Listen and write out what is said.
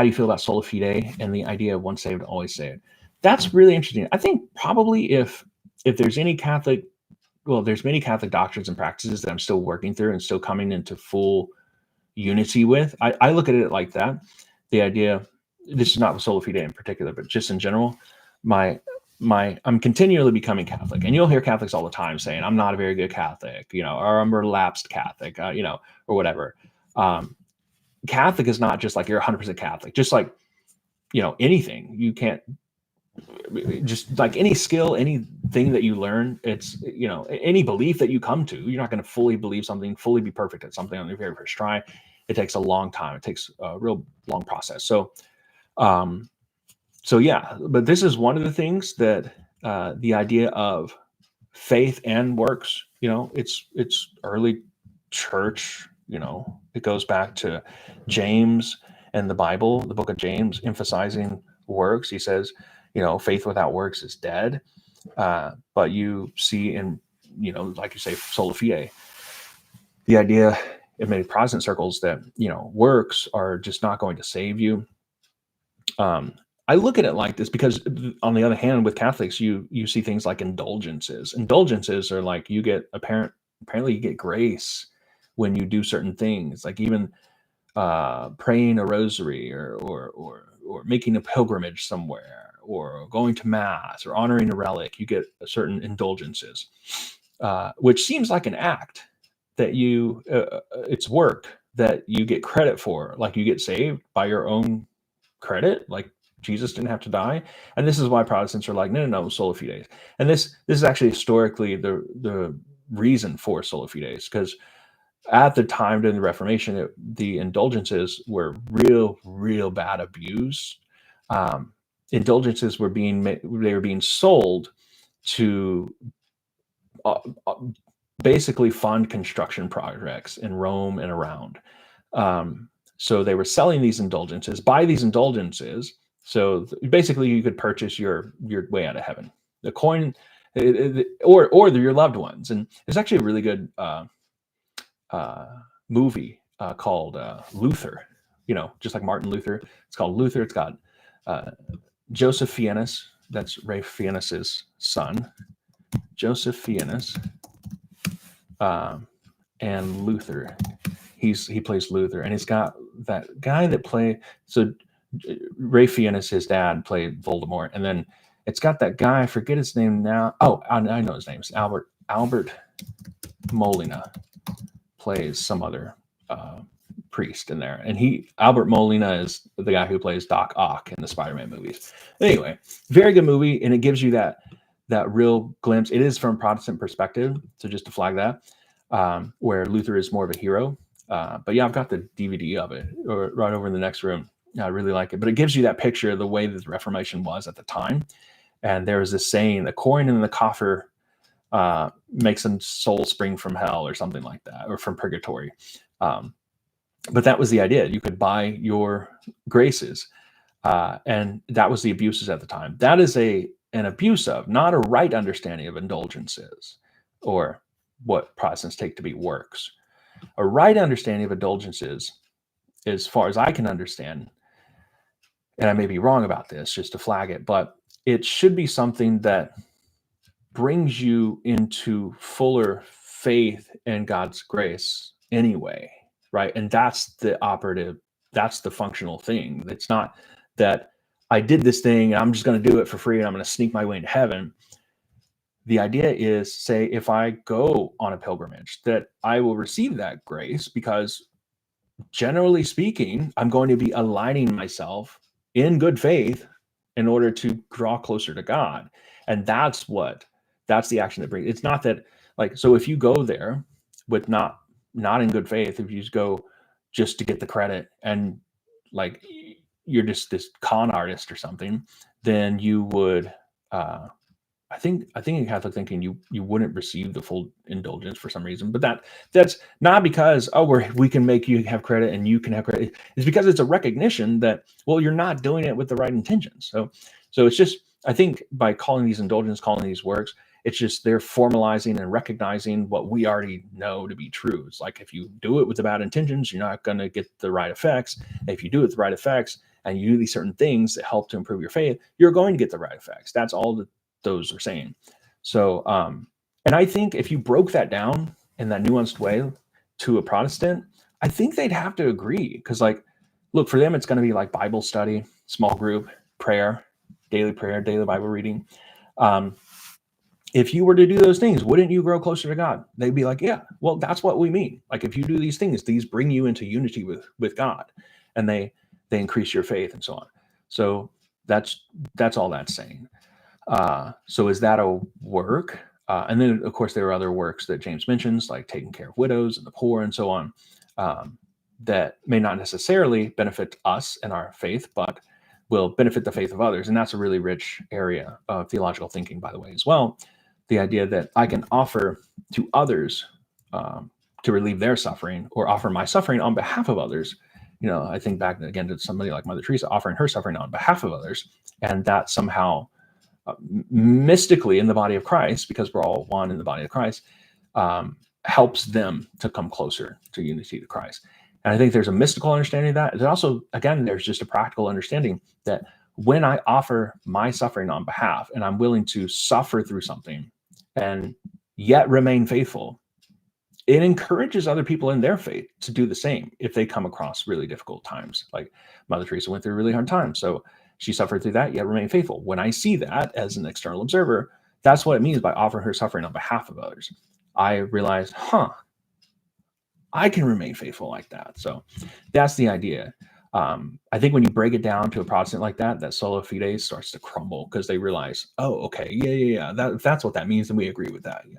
how do you feel about sola fide and the idea of once saved, always saved? That's really interesting. I think probably if there's any Catholic, well, there's many Catholic doctrines and practices that I'm still working through and still coming into full unity with. I look at it like that. The idea, this is not with sola fide in particular, but just in general, I'm continually becoming Catholic, and you'll hear Catholics all the time saying, "I'm not a very good Catholic," or "I'm a relapsed Catholic," or whatever. Catholic is not just like you're 100% Catholic. Just like anything, you can't just like any skill, anything that you learn. It's any belief that you come to. You're not going to fully believe something, fully be perfect at something on your very first try. It takes a long time. It takes a real long process. So yeah, but this is one of the things that the idea of faith and works, it's early church, it goes back to James and the Bible, the book of James, emphasizing works. He says, faith without works is dead. But you see in, like you say, sola fide, the idea in many Protestant circles that, works are just not going to save you. I look at it like this because, on the other hand, with Catholics, you see things like indulgences. Indulgences are like apparently you get grace when you do certain things, like even praying a rosary or making a pilgrimage somewhere or going to mass or honoring a relic. You get certain indulgences, which seems like an act that it's work that you get credit for, like you get saved by your own credit, like Jesus didn't have to die. And this is why Protestants are like, no, sola fide. And this is actually historically the reason for sola fides, because at the time during the Reformation, the indulgences were real bad abuse. Indulgences were being sold to basically fund construction projects in Rome and around. So they were selling these indulgences, buy these indulgences. So basically, you could purchase your way out of heaven, the coin, or your loved ones. And there's actually a really good movie called Luther. Just like Martin Luther, it's called Luther. It's got Joseph Fiennes, that's Ray Fiennes's son, Joseph Fiennes, and Luther. He plays Luther, and he's got that guy that Ray Fiennes, his dad, played Voldemort, and then it's got that guy, I forget his name now. Oh, I know his name. It's Albert Molina plays some other priest in there, and Albert Molina is the guy who plays Doc Ock in the Spider-Man movies. Anyway, very good movie, and it gives you that real glimpse. It is from Protestant perspective, so just to flag that, where Luther is more of a hero. But yeah, I've got the DVD of it right over in the next room. I really like it, but it gives you that picture of the way that the Reformation was at the time. And there was this saying, the coin in the coffer makes a soul spring from hell, or something like that, or from purgatory. But that was the idea. You could buy your graces. And that was the abuses at the time. That is an abuse of, not a right understanding of indulgences, or what Protestants take to be works. A right understanding of indulgences, as far as I can understand, and I may be wrong about this, just to flag it, but it should be something that brings you into fuller faith in God's grace anyway, right? And that's the functional thing. It's not that I did this thing and I'm just going to do it for free and I'm going to sneak my way into heaven. The idea is, say, if I go on a pilgrimage, that I will receive that grace because, generally speaking, I'm going to be aligning myself in good faith in order to draw closer to God. And that's the action that brings. It's not that, like, so if you go there with not in good faith, if you just go just to get the credit and like you're just this con artist or something, then you would I think in Catholic thinking you wouldn't receive the full indulgence for some reason, but that's not because we can make you have credit and you can have credit. It's because it's a recognition that, well, you're not doing it with the right intentions. So it's just, I think by calling these indulgences, calling these works, it's just they're formalizing and recognizing what we already know to be true. It's like if you do it with the bad intentions, you're not going to get the right effects. If you do it with the right effects, and you do these certain things that help to improve your faith, you're going to get the right effects. That's all that those are saying. So, and I think if you broke that down in that nuanced way to a Protestant, I think they'd have to agree. Because, like, look, for them, it's going to be like Bible study, small group, prayer, daily Bible reading. If you were to do those things, wouldn't you grow closer to God? They'd be like, yeah, well, that's what we mean. Like, if you do these things, these bring you into unity with God, and they increase your faith and so on. So that's all that's saying. So is that a work? And then, of course, there are other works that James mentions, like taking care of widows and the poor and so on, that may not necessarily benefit us and our faith, but will benefit the faith of others. And that's a really rich area of theological thinking, by the way, as well. The idea that I can offer to others to relieve their suffering, or offer my suffering on behalf of others. I think back again to somebody like Mother Teresa offering her suffering on behalf of others, and that somehow mystically in the body of Christ, because we're all one in the body of Christ, helps them to come closer to unity to Christ. And I think there's a mystical understanding of that. And also, again, there's just a practical understanding that when I offer my suffering on behalf, and I'm willing to suffer through something and yet remain faithful, it encourages other people in their faith to do the same if they come across really difficult times. Like Mother Teresa went through a really hard time, so she suffered through that, yet remained faithful. When I see that as an external observer, that's what it means by offering her suffering on behalf of others. I realized, I can remain faithful like that. So that's the idea. I think when you break it down to a Protestant like that, that Sola Fide starts to crumble, because they realize, oh, okay, yeah, that's what that means, and we agree with that. Yeah.